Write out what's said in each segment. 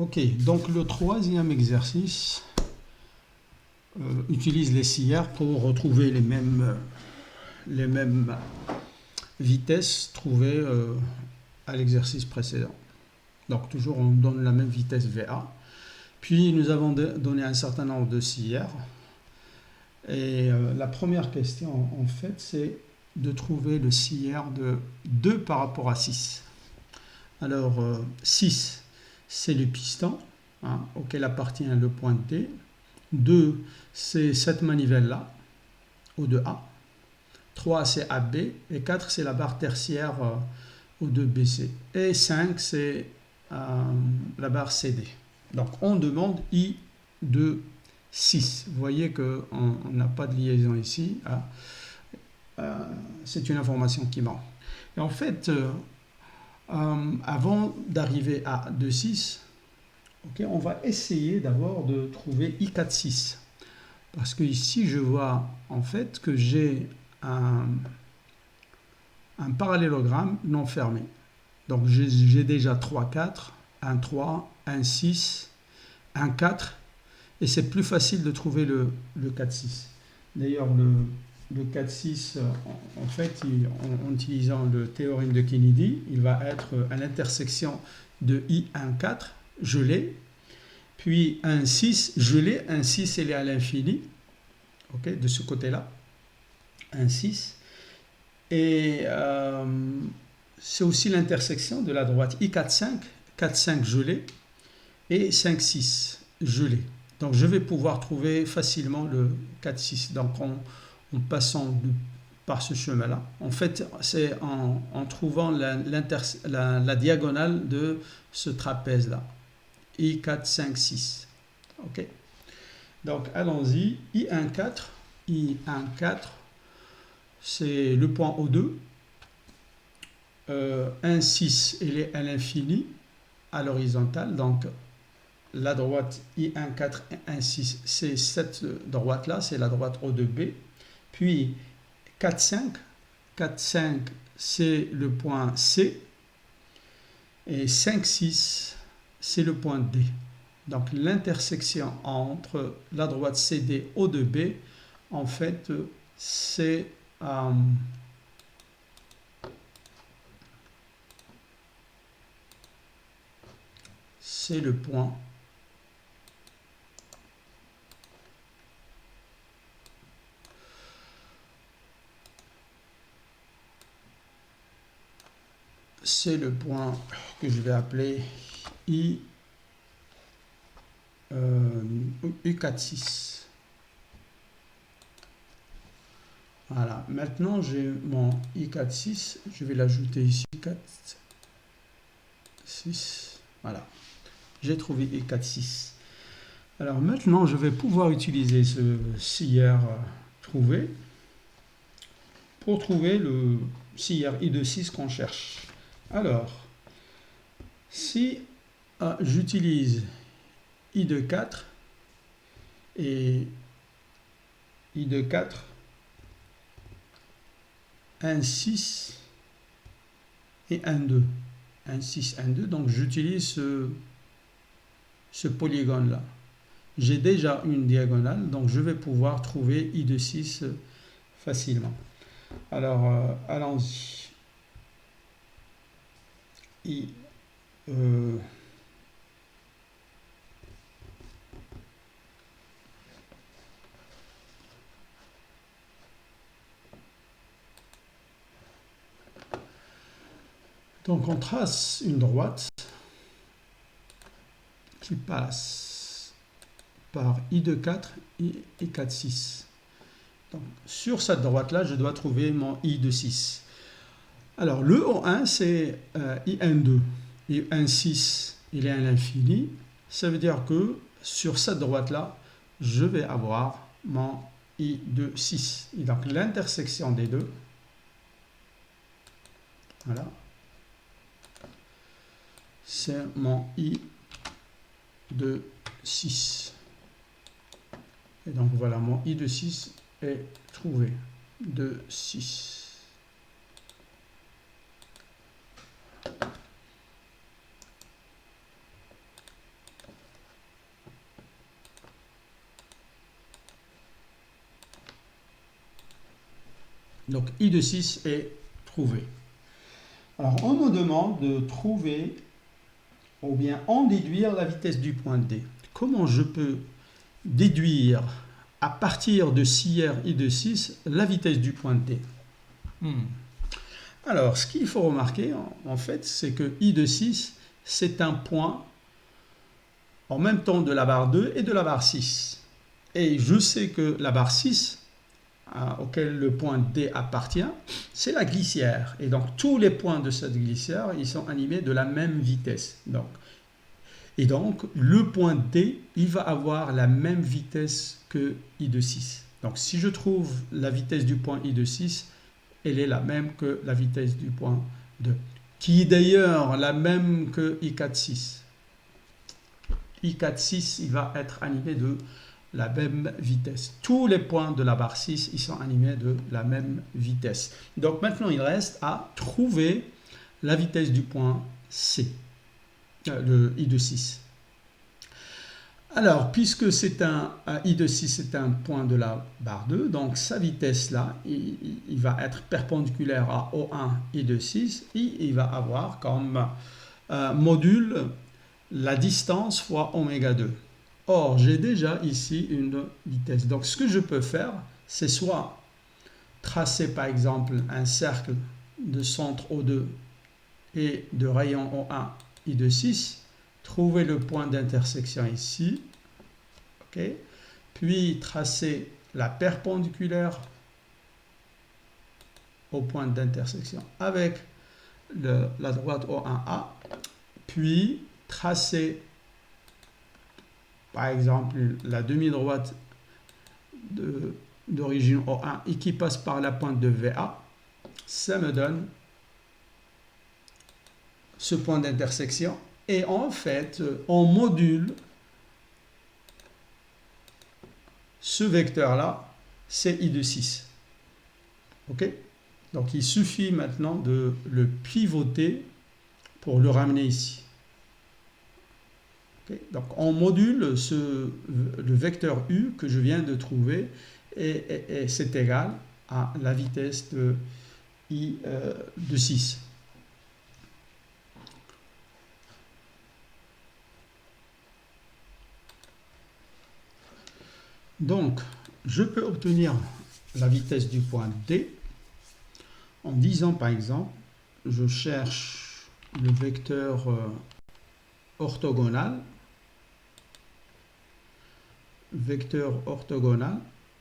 Ok, donc le troisième exercice utilise les scières pour retrouver les mêmes vitesses trouvées à l'exercice précédent. Donc toujours on donne la même vitesse VA. Puis nous avons donné un certain nombre de scières. Et la première question en fait c'est de trouver le scière de 2 par rapport à 6. Alors 6 c'est le piston auquel appartient le point D. 2 c'est cette manivelle-là, O2A. 3 c'est AB. Et 4 c'est la barre tertiaire O2BC. Et 5 c'est la barre CD. Donc on demande I de 6. Vous voyez qu'on n'a pas de liaison ici. C'est une information qui manque. Et en fait, avant d'arriver à 2,6, on va essayer d'abord de trouver I4,6. Parce que ici, je vois en fait que j'ai un parallélogramme non fermé. Donc j'ai déjà 3, 4, 1, 3, 1, 6, 1, 4. Et c'est plus facile de trouver le 4,6. D'ailleurs, le 4,6, en fait, en utilisant le théorème de Kennedy, il va être à l'intersection de I1,4, je l'ai. Puis 1,6, je l'ai. 1,6, elle est à l'infini. Okay, de ce côté-là. 1,6. Et c'est aussi l'intersection de la droite I4,5. 4,5, je l'ai. Et 5,6, je l'ai. Donc je vais pouvoir trouver facilement le 4,6. Donc en passant par ce chemin-là. En fait, c'est en trouvant la diagonale de ce trapèze-là. I4, 5, 6. OK. Donc allons-y. I1,4. I1,4, c'est le point O2. 1,6, il est à l'infini, à l'horizontale. Donc la droite I1,4 et 1,6, c'est cette droite-là, c'est la droite O2B. Puis 4,5, 4,5, c'est le point C. Et 5,6, c'est le point D. Donc l'intersection entre la droite CD O2B, en fait, c'est le point que je vais appeler U4,6. Voilà, maintenant j'ai mon I4,6, je vais l'ajouter ici, 4,6, voilà, j'ai trouvé I4,6. Alors maintenant je vais pouvoir utiliser ce scière trouvé pour trouver le scière I2,6 qu'on cherche. Alors, si j'utilise I2,4 et I2,4, 1,6 et 1,2. 1,6, 1,2. Donc j'utilise ce polygone-là. J'ai déjà une diagonale, donc je vais pouvoir trouver I2,6 facilement. Alors, allons-y. Donc on trace une droite qui passe par I2,4 et I4,6. Donc sur cette droite-là, je dois trouver mon I2,6. Alors le O1, c'est I1,2. I1,6, il est à l'infini. Ça veut dire que sur cette droite-là, je vais avoir mon I2,6. Et donc l'intersection des deux, voilà, c'est mon I2,6. Et donc voilà, mon I2,6 est trouvé. 2,6. Donc I de 6 est trouvé. Alors on me demande de trouver ou bien en déduire la vitesse du point D. Comment je peux déduire à partir de 6R I de 6 la vitesse du point D? Alors ce qu'il faut remarquer en fait, c'est que I de 6 c'est un point en même temps de la barre 2 et de la barre 6. Et je sais que la barre 6, auquel le point D appartient, c'est la glissière. Et donc tous les points de cette glissière, ils sont animés de la même vitesse. Et donc le point D, il va avoir la même vitesse que I de 6. Donc si je trouve la vitesse du point I de 6, elle est la même que la vitesse du point 2, qui est d'ailleurs la même que I4,6. I4,6, il va être animé de la même vitesse. Tous les points de la barre 6, ils sont animés de la même vitesse. Donc maintenant, il reste à trouver la vitesse du point C, le I de 6. Alors, puisque c'est un I de 6, c'est un point de la barre 2, donc sa vitesse là, il va être perpendiculaire à O1 I de 6, et il va avoir comme module la distance fois oméga 2. Or, j'ai déjà ici une vitesse. Donc, ce que je peux faire, c'est soit tracer par exemple un cercle de centre O2 et de rayon O1 I de 6, trouver le point d'intersection ici, okay, puis tracer la perpendiculaire au point d'intersection avec la droite O1A, puis tracer par exemple la demi-droite d'origine O1 et qui passe par la pointe de VA, ça me donne ce point d'intersection. Et en fait, on module ce vecteur-là, c'est I de 6. OK? Donc il suffit maintenant de le pivoter pour le ramener ici. Okay. Donc on module le vecteur U que je viens de trouver et c'est égal à la vitesse de I de 6. Donc je peux obtenir la vitesse du point D en disant par exemple, je cherche le vecteur orthogonal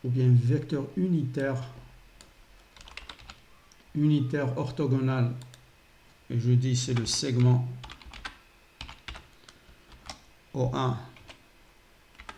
ou bien vecteur unitaire orthogonal, et je dis c'est le segment O1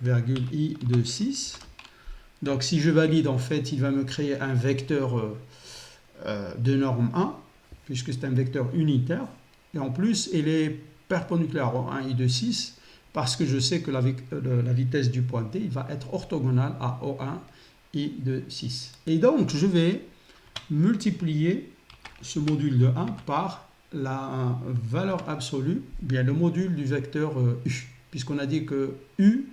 virgule I de 6. Donc si je valide, en fait il va me créer un vecteur de norme 1 puisque c'est un vecteur unitaire, et en plus il est perpendiculaire au 1 I de 6 parce que je sais que la vitesse du point D il va être orthogonale à O1 I de 6. Et donc je vais multiplier ce module de 1 par la valeur absolue, bien le module du vecteur U, puisqu'on a dit que U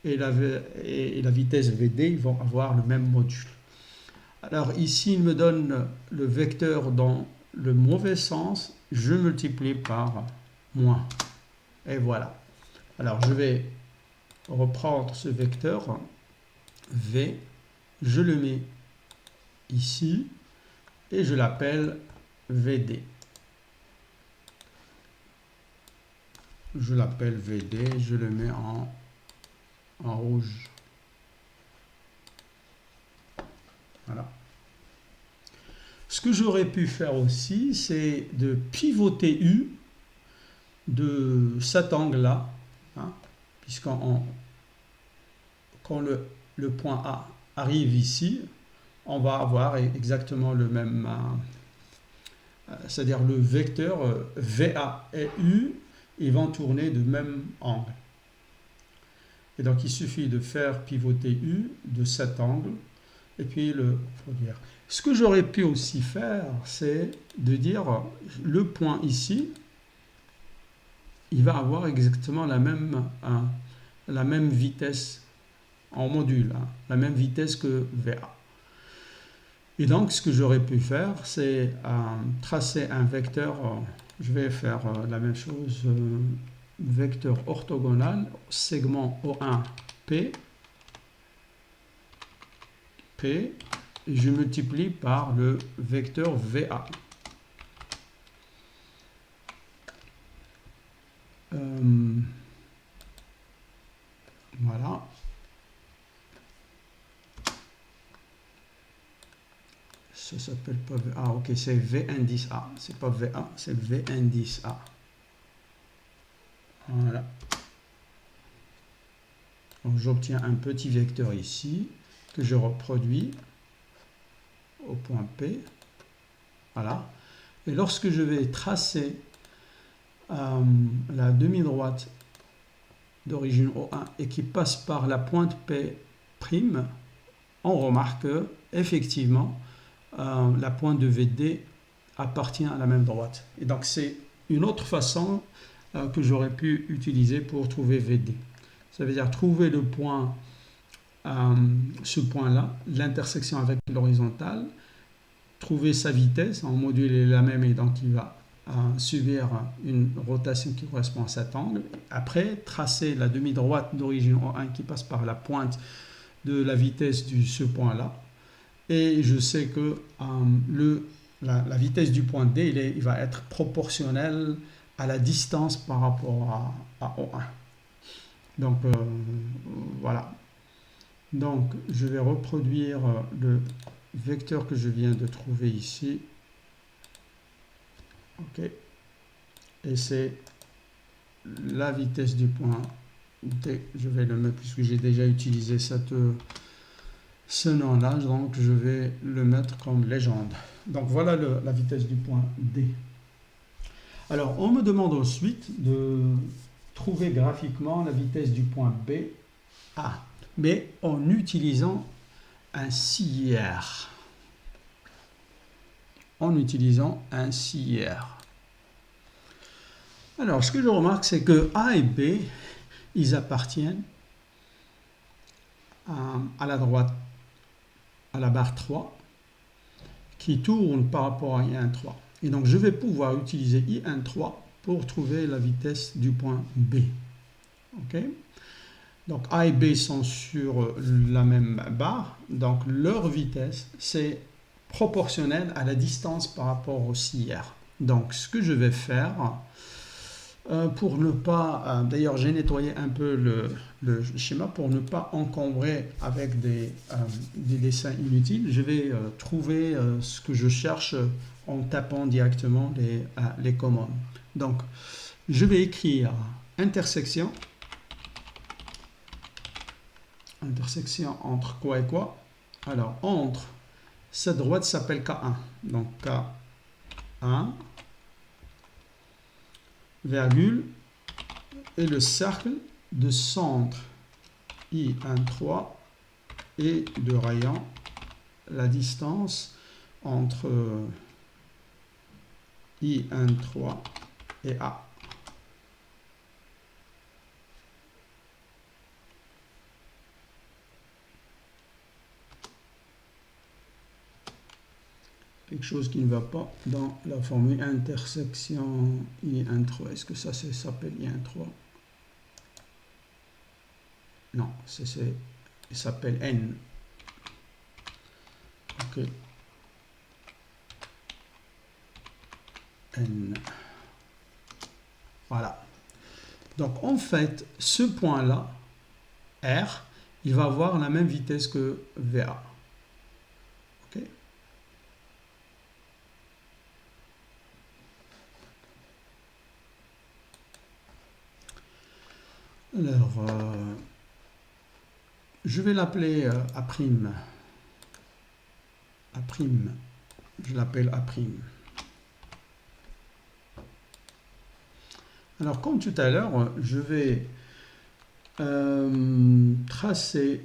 et la vitesse VD ils vont avoir le même module. Alors ici il me donne le vecteur dans le mauvais sens, je multiplie par moins. Et voilà. Alors je vais reprendre ce vecteur V, je le mets ici et je l'appelle VD. Je l'appelle VD, je le mets en rouge. Voilà. Ce que j'aurais pu faire aussi, c'est de pivoter U de cet angle-là, hein, quand le point A arrive ici, on va avoir exactement le même, c'est-à-dire le vecteur VA et U, ils vont tourner de même angle. Et donc il suffit de faire pivoter U de cet angle et puis le produire. Ce que j'aurais pu aussi faire, c'est de dire le point ici, il va avoir exactement la même vitesse en module, hein, la même vitesse que VA. Et donc, ce que j'aurais pu faire, c'est tracer un vecteur. Je vais faire la même chose. Vecteur orthogonal, segment O1, P, P, et je multiplie par le vecteur VA. Voilà. Ça s'appelle pas VA. Ah, ok, c'est V indice A. C'est pas VA, c'est V indice A. Voilà. Donc j'obtiens un petit vecteur ici que je reproduis au point P. Voilà. Et lorsque je vais tracer la demi-droite d'origine O1 et qui passe par la pointe P', on remarque que effectivement la pointe de VD appartient à la même droite. Et donc c'est une autre façon que j'aurais pu utiliser pour trouver VD. Ça veut dire trouver le point, ce point-là, l'intersection avec l'horizontale, trouver sa vitesse, en module est la même et donc il va subir une rotation qui correspond à cet angle. Après, tracer la demi-droite d'origine O1 qui passe par la pointe de la vitesse de ce point-là. Et je sais que la vitesse du point D, il va être proportionnel à la distance par rapport à O1. Donc, voilà. Donc, je vais reproduire le vecteur que je viens de trouver ici. OK. Et c'est la vitesse du point D. Je vais le mettre, puisque j'ai déjà utilisé ce nom-là, donc je vais le mettre comme légende. Donc, voilà la vitesse du point D. Alors, on me demande ensuite de trouver graphiquement la vitesse du point B, A, mais en utilisant un CIR. En utilisant un CIR. Alors, ce que je remarque, c'est que A et B, ils appartiennent à la droite, à la barre 3, qui tourne par rapport à I13. Et donc, je vais pouvoir utiliser I13 pour trouver la vitesse du point B. OK? Donc, A et B sont sur la même barre. Donc, leur vitesse, c'est proportionnel à la distance par rapport au CIR. Donc, ce que je vais faire, pour ne pas... D'ailleurs, j'ai nettoyé un peu le schéma pour ne pas encombrer avec des dessins inutiles. Je vais trouver ce que je cherche en tapant directement les commandes. Donc, je vais écrire intersection entre quoi et quoi? Alors, entre, cette droite s'appelle K1. Donc, K1, virgule, et le cercle de centre I13 et de rayon, la distance entre I13 et A. Quelque chose qui ne va pas dans la formule intersection I13. Est-ce que ça s'appelle I13? Non, il s'appelle N. Ok. N. Voilà. Donc en fait, ce point-là, R, il va avoir la même vitesse que VA. Ok. Alors, je vais l'appeler A'. A'. Je l'appelle A'. Alors, comme tout à l'heure, je vais tracer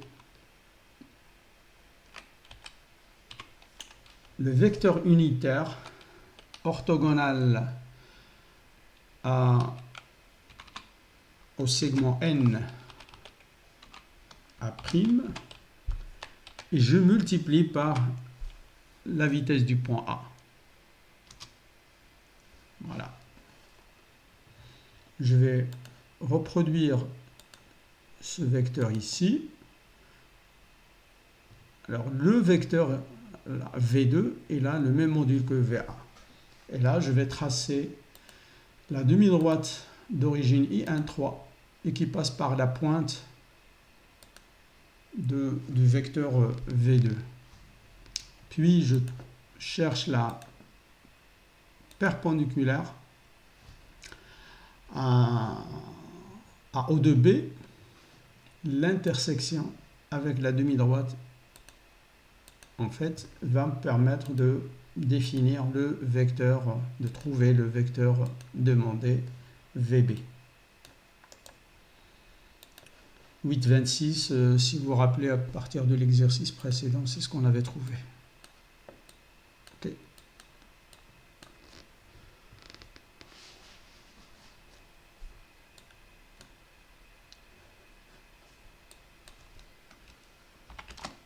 le vecteur unitaire orthogonal au segment N A', et je multiplie par la vitesse du point A. Voilà. Je vais reproduire ce vecteur ici. Alors le vecteur là, V2 est là le même module que VA. Et là, je vais tracer la demi-droite d'origine I13 et qui passe par la pointe du vecteur V2. Puis je cherche la perpendiculaire à O2B, l'intersection avec la demi-droite en fait va me permettre de définir le vecteur, de trouver le vecteur demandé VB. 8,26, si vous vous rappelez à partir de l'exercice précédent, c'est ce qu'on avait trouvé. Okay.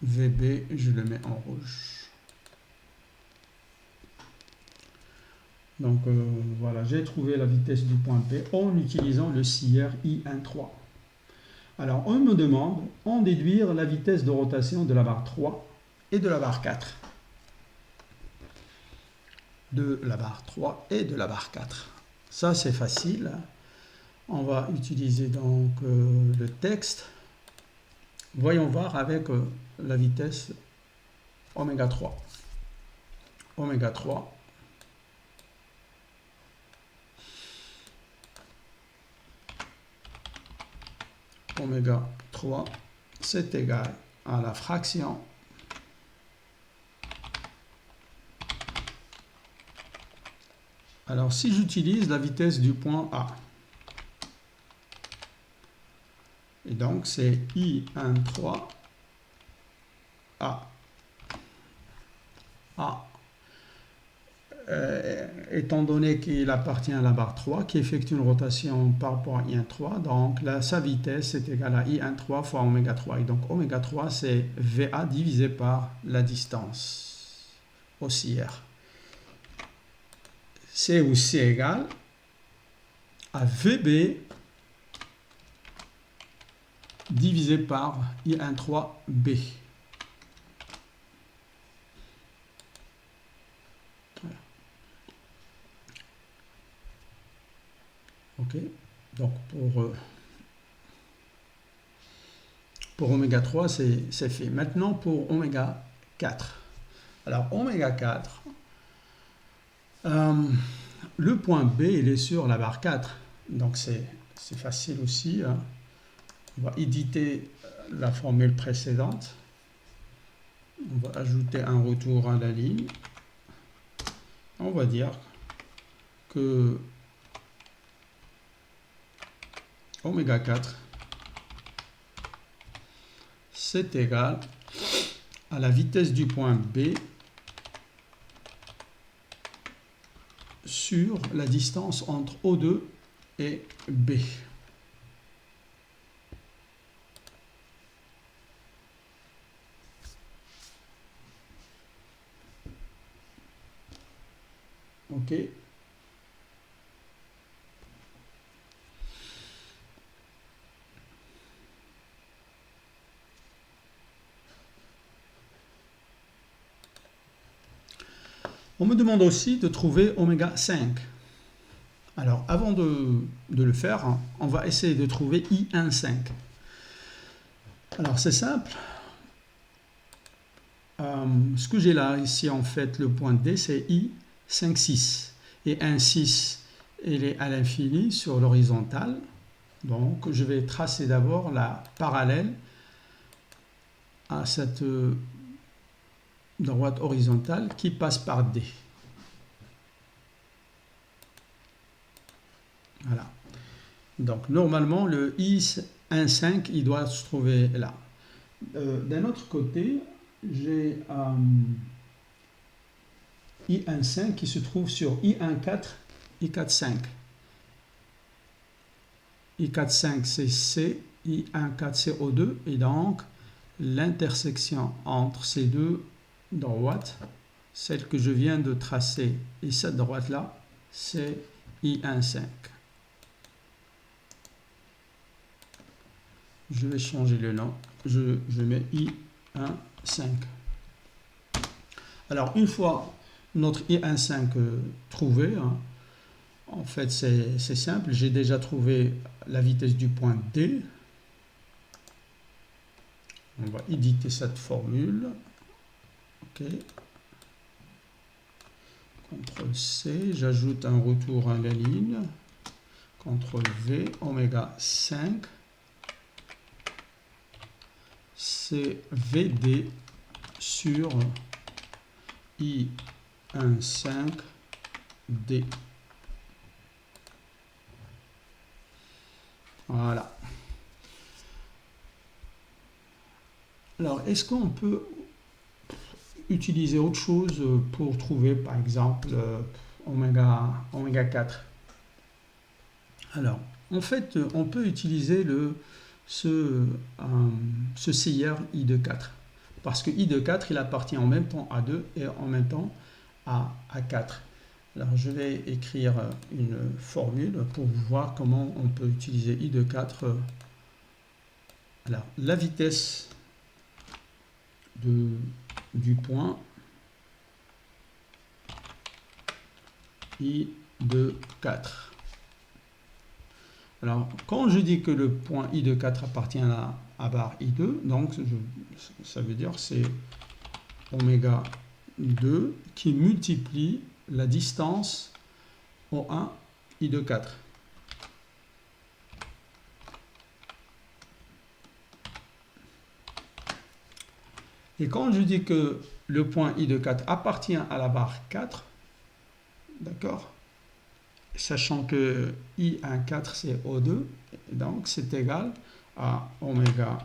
VB, je le mets en rouge. Donc voilà, j'ai trouvé la vitesse du point P en utilisant le scieur I13. Alors on me demande en déduire la vitesse de rotation de la barre 3 et de la barre 4. De la barre 3 et de la barre 4. Ça c'est facile. On va utiliser donc le texte. Voyons voir avec la vitesse oméga 3. Oméga 3. Oméga 3, c'est égal à la fraction alors si j'utilise la vitesse du point A, et donc c'est I13 A. Étant donné qu'il appartient à la barre 3 qui effectue une rotation par rapport à I13, donc là, sa vitesse est égale à I13 fois oméga 3. Et donc oméga 3 c'est VA divisé par la distance haussière. C'est aussi égal à VB divisé par I13B. Ok, donc pour oméga 3, c'est fait. Maintenant, pour oméga 4. Alors, oméga 4, le point B, il est sur la barre 4. Donc, c'est facile aussi. Hein. On va éditer la formule précédente. On va ajouter un retour à la ligne. On va dire que oméga 4 c'est égal à la vitesse du point B sur la distance entre O2 et B. Ok. On me demande aussi de trouver oméga 5. Alors, avant de le faire, on va essayer de trouver I15. Alors, c'est simple. Ce que j'ai là, ici, en fait, le point D, c'est I5,6. Et 1,6, il est à l'infini sur l'horizontale. Donc, je vais tracer d'abord la parallèle à cette droite horizontale qui passe par D. Voilà. Donc, normalement, le I15, il doit se trouver là. D'un autre côté, j'ai I15 qui se trouve sur I14, I45. I45, c'est C, I14, c'est O2, et donc l'intersection entre ces deux droites celle que je viens de tracer, et cette droite-là, c'est I15. Je vais changer le nom. Je mets I15. Alors, une fois notre I15 trouvé, hein, en fait, c'est simple. J'ai déjà trouvé la vitesse du point D. On va éditer cette formule. OK. CTRL-C. J'ajoute un retour à la ligne. CTRL-V. Oméga 5. C'est VD sur I15D. Voilà. Alors, est-ce qu'on peut utiliser autre chose pour trouver, par exemple, oméga 4? Alors, en fait, on peut utiliser ce CIR I de 4. Parce que I de 4, il appartient en même temps à 2 et en même temps à 4. Alors, je vais écrire une formule pour voir comment on peut utiliser I de 4. Alors, la vitesse du point I de 4. Alors, quand je dis que le point I de 4 appartient à barre I2, donc ça veut dire que c'est oméga 2 qui multiplie la distance O1 I de 4. Et quand je dis que le point I de 4 appartient à la barre 4, d'accord, sachant que I14 c'est O2, donc c'est égal à oméga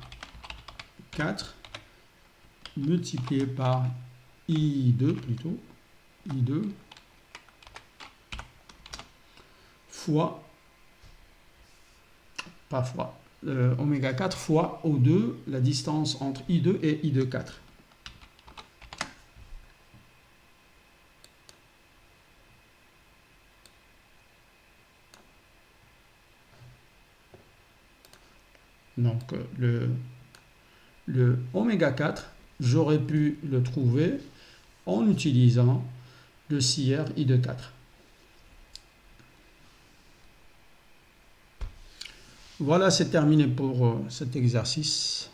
4 multiplié par I2 plutôt, I2 fois, pas fois, oméga 4 fois O2, la distance entre I2 et I de 4. Donc le oméga 4, j'aurais pu le trouver en utilisant le CIR I de 4. Voilà, c'est terminé pour cet exercice.